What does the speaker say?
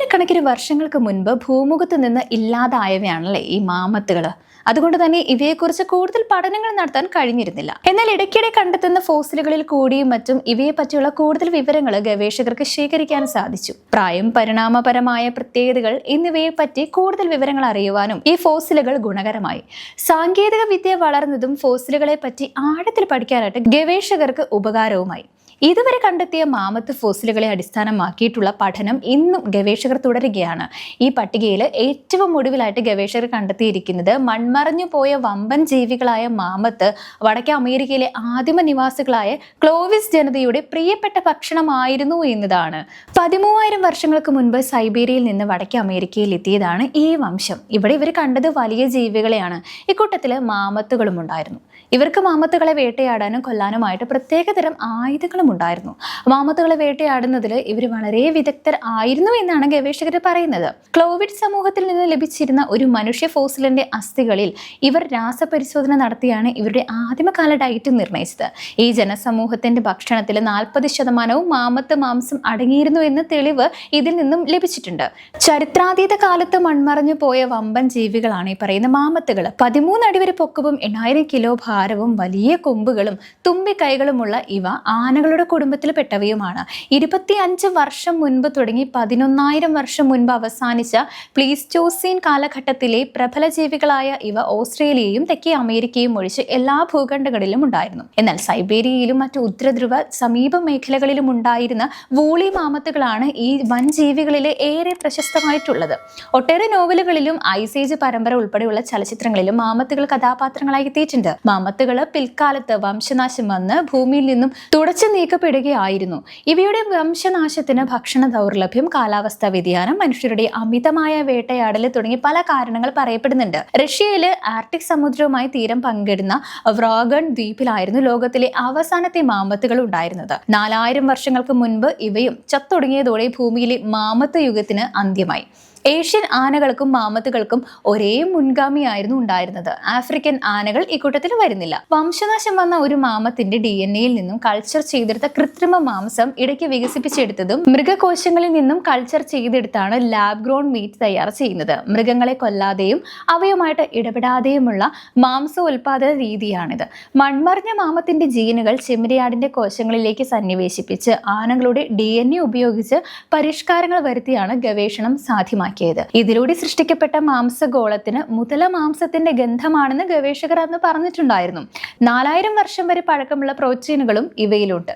ആയിരക്കണക്കിന് വർഷങ്ങൾക്ക് മുൻപ് ഭൂമുഖത്ത് നിന്ന് ഇല്ലാതായവയാണല്ലേ ഈ മാമത്തുകൾ. അതുകൊണ്ട് തന്നെ ഇവയെക്കുറിച്ച് കൂടുതൽ പഠനങ്ങൾ നടത്താൻ കഴിഞ്ഞിരുന്നില്ല. എന്നാൽ ഇടയ്ക്കിടെ കണ്ടെത്തുന്ന ഫോസിലുകളിൽ കൂടിയും മറ്റും ഇവയെ പറ്റിയുള്ള കൂടുതൽ വിവരങ്ങൾ ഗവേഷകർക്ക് ശേഖരിക്കാൻ സാധിച്ചു. പ്രായം, പരിണാമപരമായ പ്രത്യേകതകൾ എന്നിവയെ പറ്റി കൂടുതൽ വിവരങ്ങൾ അറിയുവാനും ഈ ഫോസിലുകൾ ഗുണകരമായി. സാങ്കേതിക വിദ്യ വളർന്നതും ഫോസിലുകളെ പറ്റി ആഴത്തിൽ പഠിക്കാനായിട്ട് ഗവേഷകർക്ക് ഉപകാരവുമായി. ഇതുവരെ കണ്ടെത്തിയ മാമത്ത് ഫോസിലുകളെ അടിസ്ഥാനമാക്കിയിട്ടുള്ള പഠനം ഇന്നും ഗവേഷകർ തുടരുകയാണ്. ഈ പട്ടികയിൽ ഏറ്റവും ഒടുവിലായിട്ട് ഗവേഷകർ കണ്ടെത്തിയിരിക്കുന്നത് മൺമറഞ്ഞു പോയ വമ്പൻ ജീവികളായ മാമത്ത് വടക്കേ അമേരിക്കയിലെ ആദിമ നിവാസികളായ ക്ലോവിസ് ജനതയുടെ പ്രിയപ്പെട്ട ഭക്ഷണമായിരുന്നു എന്നതാണ്. 13,000 വർഷങ്ങൾക്ക് മുൻപ് സൈബീരിയയിൽ നിന്ന് വടക്കേ അമേരിക്കയിൽ എത്തിയതാണ് ഈ വംശം. ഇവിടെ ഇവർ കണ്ടത് വലിയ ജീവികളെയാണ്. ഇക്കൂട്ടത്തിൽ മാമത്തുകളും ഉണ്ടായിരുന്നു. ഇവർക്ക് മാമത്തുകളെ വേട്ടയാടാനും കൊല്ലാനുമായിട്ട് പ്രത്യേകതരം ആയുധങ്ങളും ഉണ്ടായിരുന്നു. മാമത്തുകളെ വേട്ടയാടുന്നതിൽ ഇവർ വളരെ വിദഗ്ധർ ആയിരുന്നു എന്നാണ് ഗവേഷകർ പറയുന്നത്. ക്ലോവിഡ് സമൂഹത്തിൽ നിന്ന് ലഭിച്ചിരുന്ന ഒരു മനുഷ്യ ഫോസിലിന്റെ അസ്ഥികളിൽ ഇവർ രാസപരിശോധന നടത്തിയാണ് ഇവരുടെ ആദിമകാല ഡയറ്റ് നിർണയിച്ചത്. ഈ ജനസമൂഹത്തിന്റെ ഭക്ഷണത്തിൽ 40% മാമത്ത് മാംസം അടങ്ങിയിരുന്നു എന്ന തെളിവ് ഇതിൽ നിന്നും ലഭിച്ചിട്ടുണ്ട്. ചരിത്രാതീത കാലത്ത് മൺമറഞ്ഞു പോയ വമ്പൻ ജീവികളാണ് ഈ പറയുന്ന മാമത്തുകൾ. 13 അടി വരെ പൊക്കവും 8000 കിലോ ഭാരവും വലിയ കൊമ്പുകളും തുമ്പിക്കൈകളുമുള്ള ഇവ ആനകളുടെ കുടുംബത്തിൽ പെട്ടവയുമാണ്. 25 വർഷം മുൻപ് തുടങ്ങി 11,000 വർഷം മുൻപ് അവസാനിച്ച പ്ലീസ്റ്റോസീൻ കാലഘട്ടത്തിലെ പ്രബല ജീവികളായ ഇവ ഓസ്ട്രേലിയയും തെക്കേ അമേരിക്കയും ഒഴിച്ച് എല്ലാ ഭൂഖണ്ഡങ്ങളിലും ഉണ്ടായിരുന്നു. എന്നാൽ സൈബീരിയയിലും മറ്റു ഉത്തരധ്രുവ സമീപ മേഖലകളിലും ഉണ്ടായിരുന്ന വൂളി മാമത്തുകളാണ് ഈ വൻ ജീവികളിലെ ഏറെ പ്രശസ്തമായിട്ടുള്ളത്. ഒട്ടേറെ നോവലുകളിലും ഐസേജ് പരമ്പര ഉൾപ്പെടെയുള്ള ചലച്ചിത്രങ്ങളിലും മാമത്തുകൾ കഥാപാത്രങ്ങളായി എത്തിയിട്ടുണ്ട്. മാമത്തുകൾ പിൽക്കാലത്ത് വംശനാശം വന്ന് ഭൂമിയിൽ നിന്നും തുടച്ചു നീക്കപ്പെടുകയായിരുന്നു. ഇവയുടെ വംശനാശത്തിന് ഭക്ഷണ ദൗർലഭ്യം, കാലാവസ്ഥാ വ്യതിയാനം, മനുഷ്യരുടെ അമിതമായ വേട്ടയാടൽ തുടങ്ങി പല കാരണങ്ങൾ പറയപ്പെടുന്നുണ്ട്. റഷ്യയില് ആർട്ടിക് സമുദ്രവുമായി തീരം പങ്കിടുന്ന വ്രാഗൺ ദ്വീപിലായിരുന്നു ലോകത്തിലെ അവസാനത്തെ മാമത്തുകൾ ഉണ്ടായിരുന്നത്. 4000 വർഷങ്ങൾക്ക് മുൻപ് ഇവയും ചത്തൊടുങ്ങിയതോടെ ഭൂമിയിലെ മാമത്ത് യുഗത്തിന് അന്ത്യമായി. ഏഷ്യൻ ആനകൾക്കും മാമത്തുകൾക്കും ഒരേ മുൻഗാമിയായിരുന്നു ഉണ്ടായിരുന്നത്. ആഫ്രിക്കൻ ആനകൾ ഇക്കൂട്ടത്തിൽ വരുന്നില്ല. വംശനാശം വന്ന ഒരു മാമത്തിന്റെ DNA-യിൽ നിന്നും കൾച്ചർ ചെയ്തെടുത്ത കൃത്രിമ മാംസം ഇടയ്ക്ക് വികസിപ്പിച്ചെടുത്തതും മൃഗകോശങ്ങളിൽ നിന്നും കൾച്ചർ ചെയ്തെടുത്താണ് ലാബ് ഗ്രോൺ മീറ്റ് തയ്യാർ ചെയ്യുന്നത്. മൃഗങ്ങളെ കൊല്ലാതെയും അവയുമായിട്ട് ഇടപെടാതെയുമുള്ള മാംസോൽപാദന രീതിയാണിത്. മൺമറഞ്ഞ മാമത്തിന്റെ ജീനുകൾ ചെമ്മരിയാടിന്റെ കോശങ്ങളിലേക്ക് സന്നിവേശിപ്പിച്ച് ആനകളുടെ DNA ഉപയോഗിച്ച് പരിഷ്കാരങ്ങൾ വരുത്തിയാണ് ഗവേഷണം സാധ്യമാക്കിയത്. ഇതിലൂടെ സൃഷ്ടിക്കപ്പെട്ട മാംസഗോളത്തിന് മുതല മാംസത്തിന്റെ ഗന്ധമാണെന്ന് ഗവേഷകർ അന്ന് പറഞ്ഞിട്ടുണ്ടായിരുന്നു. 4000 വർഷം വരെ പഴക്കമുള്ള പ്രോട്ടീനുകളും ഇവയിലുണ്ട്.